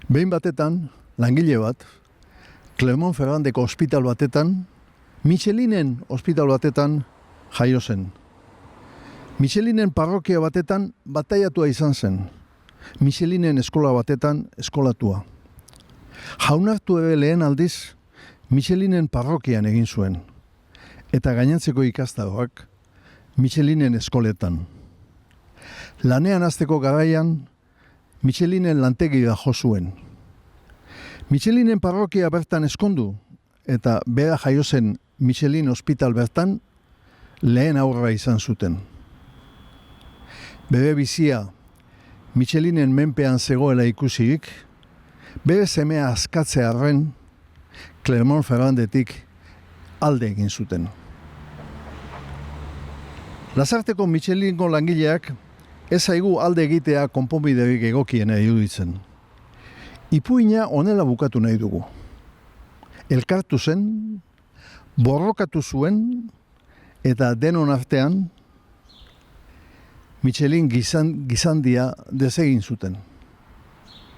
Behin batetan, langile bat, Clermont-Ferrandeko ospital batetan, Michelinen ospital batetan jaio zen. Michelinen parrokia batetan bataiatua izan zen. Michelinen eskola batetan eskolatua. Jaunartu ere lehen aldiz, Michelinen parrokian egin zuen. Eta gainontzeko ikastaroak Michelinen eskoletan. Lanean hasteko garaian, Michelinen lantegira jo zuen. Michelinen parrokia bertan eskondu, eta bera jaio zen Michelin ospital bertan lehen aurra izan zuten. Bere bizia Michelinen menpean zegoela ikusirik, bere semea askatzearren Clermont-Ferrandetik alde egin zuten. Lasarteko Michelingo langileak ez zaigu alde egitea konponbiderik egokiena iruditzen. Ipuina honela bukatu nahi dugu. Elkartu zen, borrokatu zuen, eta denon artean Michelin gizandia desegin zuten.